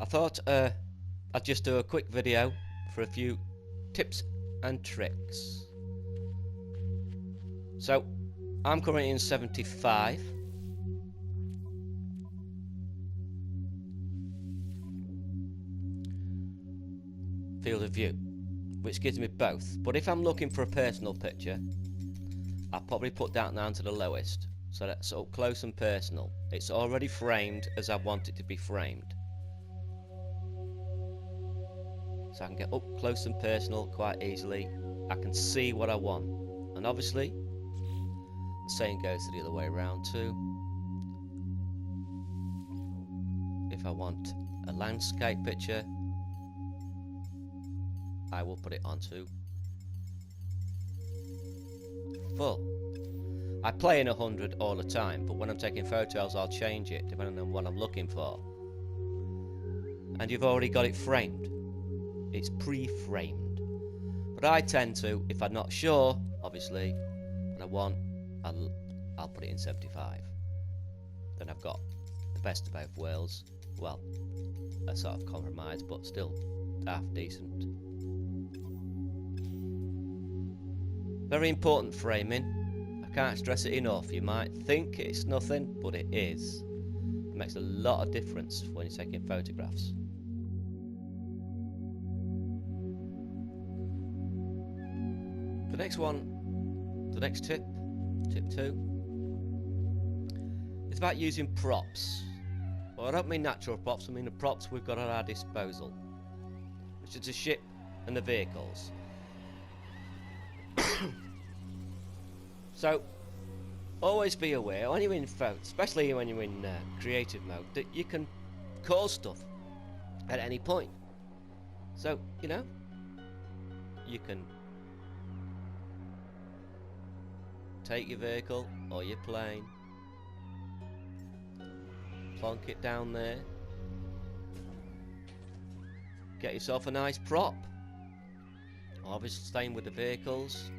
I thought I'd just do a quick video for a few tips and tricks. So I'm currently in 75. Field of view, which gives me both. But if I'm looking for a personal picture, I'll probably put that down to the lowest. So that's up close and personal. It's already framed as I want it to be framed. So I can get up close and personal quite easily. I can see what I want. And obviously, the same goes the other way around too. If I want a landscape picture, I will put it onto full. I play in 100 all the time, but when I'm taking photos I'll change it depending on what I'm looking for. And you've already got it framed. It's pre-framed. But I tend to, if I'm not sure, obviously, what I want, I'll put it in 75. Then I've got the best of both worlds. Well, a sort of compromise, but still half decent. Very important, framing. I can't stress it enough. You might think it's nothing, but it is. It makes a lot of difference when you're taking photographs. The next one, the next tip, tip 2, is about using props. Well, I don't mean natural props, I mean the props we've got at our disposal, which is the ship and the vehicles. So, always be aware when you're in photo, especially when you're in creative mode, that you can cause stuff at any point. So, you know, you can take your vehicle or your plane, plonk it down there, get yourself a nice prop. Obviously staying with the vehicles.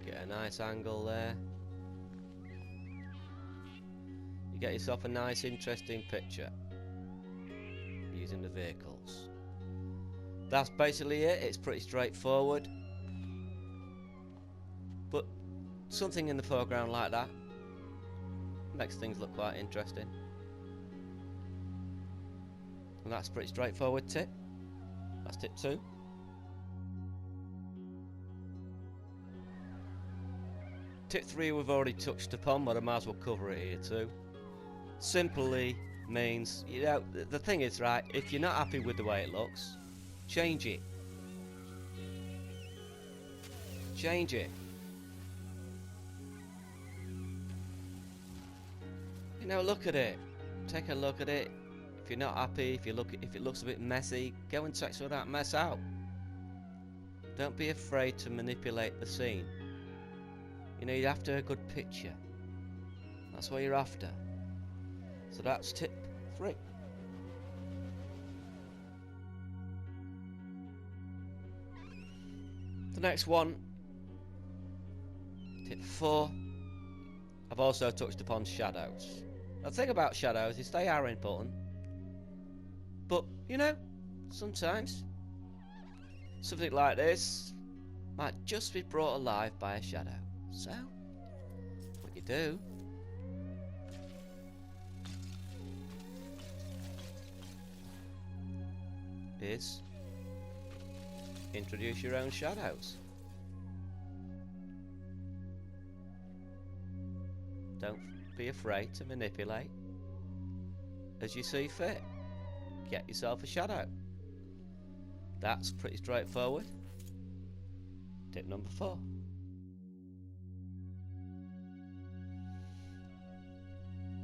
Get a nice angle there. You get yourself a nice interesting picture using the vehicles. That's basically it. It's pretty straightforward, but something in the foreground like that makes things look quite interesting. And that's a pretty straightforward tip. That's tip 2. Tip 3 we've already touched upon, but I might as well cover it here too. Simply means, you know, the thing is, right, if you're not happy with the way it looks, change it. Change it. You know, look at it. Take a look at it. If you're not happy, if it looks a bit messy, go and check some of that mess out. Don't be afraid to manipulate the scene. You know, you're after a good picture. That's what you're after. So that's tip 3. The next one, tip 4, I've also touched upon shadows. The thing about shadows is they are important, but you know, sometimes something like this might just be brought alive by a shadow. So, what you do is introduce your own shadows. Don't be afraid to manipulate as you see fit. Get yourself a shadow. That's pretty straightforward. Tip number 4.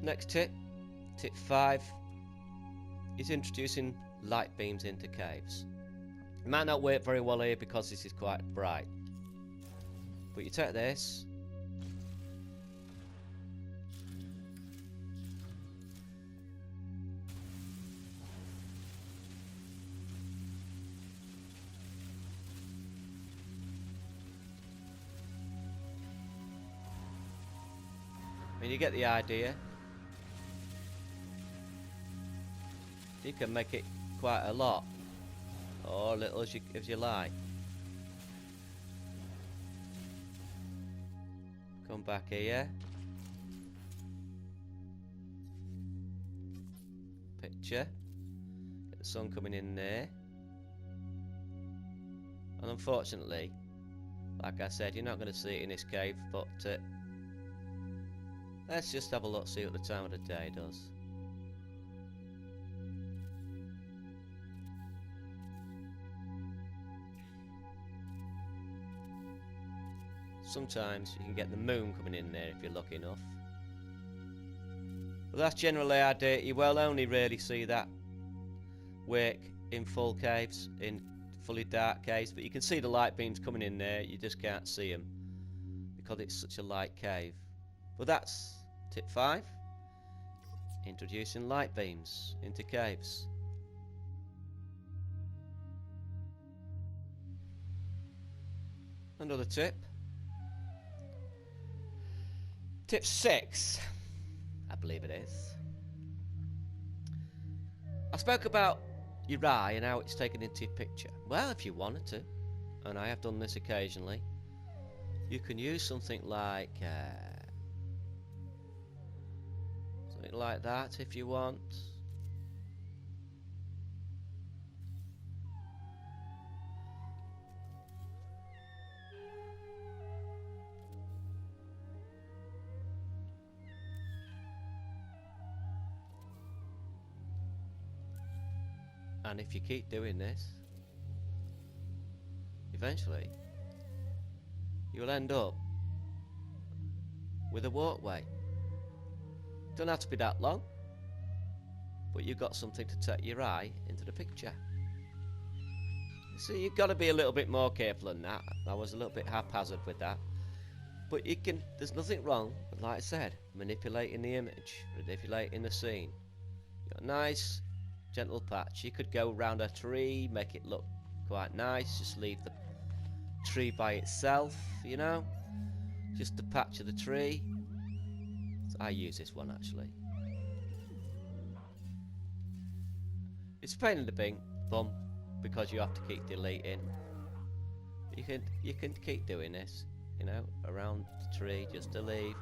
Next tip, tip 5, is introducing light beams into caves. It might not work very well here because this is quite bright, but you take this, mean, you get the idea. You can make it quite a lot, or little as you like. Come back here. Picture. Get the sun coming in there. And unfortunately, like I said, you're not going to see it in this cave, but let's just have a look, see what the time of the day does. Sometimes you can get the moon coming in there if you're lucky enough. But that's generally our day. You will only really see that work in full caves, in fully dark caves, but you can see the light beams coming in there. You just can't see them because it's such a light cave. But that's tip 5, introducing light beams into caves. Another tip. Tip 6, I believe it is. I spoke about your eye and how it's taken into your picture. Well, if you wanted to, and I have done this occasionally, you can use something like that if you want. And if you keep doing this, eventually you'll end up with a walkway. Don't have to be that long, but you've got something to take your eye into the picture. So you've got to be a little bit more careful than that. I was a little bit haphazard with that. But you can, there's nothing wrong, but like I said, manipulating the image, manipulating the scene. You've got a nice gentle patch. You could go around a tree, make it look quite nice, just leave the tree by itself, you know, just a patch of the tree. So I use this one actually. It's a pain in the bum because you have to keep deleting. You can keep doing this, you know, around the tree just to leave.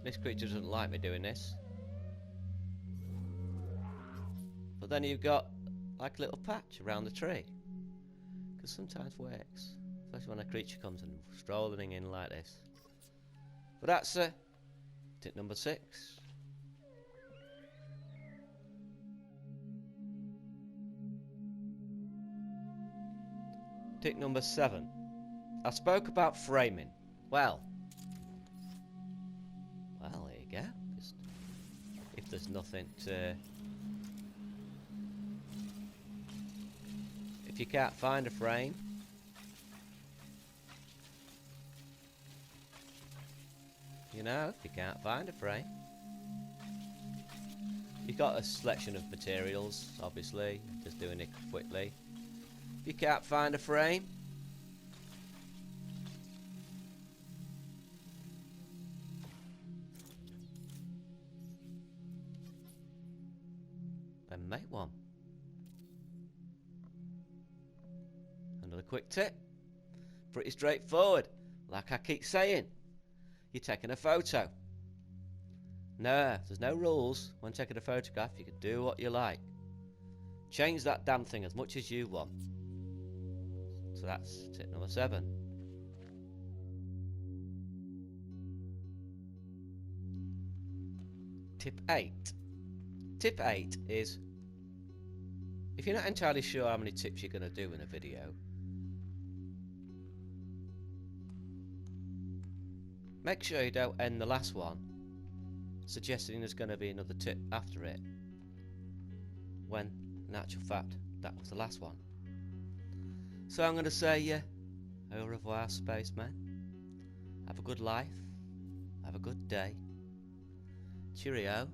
This creature doesn't like me doing this. But then you've got like a little patch around the tree. Because sometimes works. Especially when a creature comes and strolling in like this. But that's tip number 6. Tip number 7. I spoke about framing. Well, there you go. Just, if there's nothing to... If you can't find a frame, you know, if you can't find a frame, you've got a selection of materials, obviously, just doing it quickly. If you can't find a frame, then make one. Another quick tip, pretty straightforward, like I keep saying, you're taking a photo. No, there's no rules when taking a photograph, you can do what you like. Change that damn thing as much as you want. So that's tip number 7. Tip 8. Tip 8 is, if you're not entirely sure how many tips you're going to do in a video, make sure you don't end the last one suggesting there's going to be another tip after it, when in actual fact that was the last one. So I'm going to say au revoir, spaceman. Have a good life. Have a good day. Cheerio.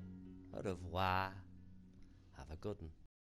Au revoir. a good one.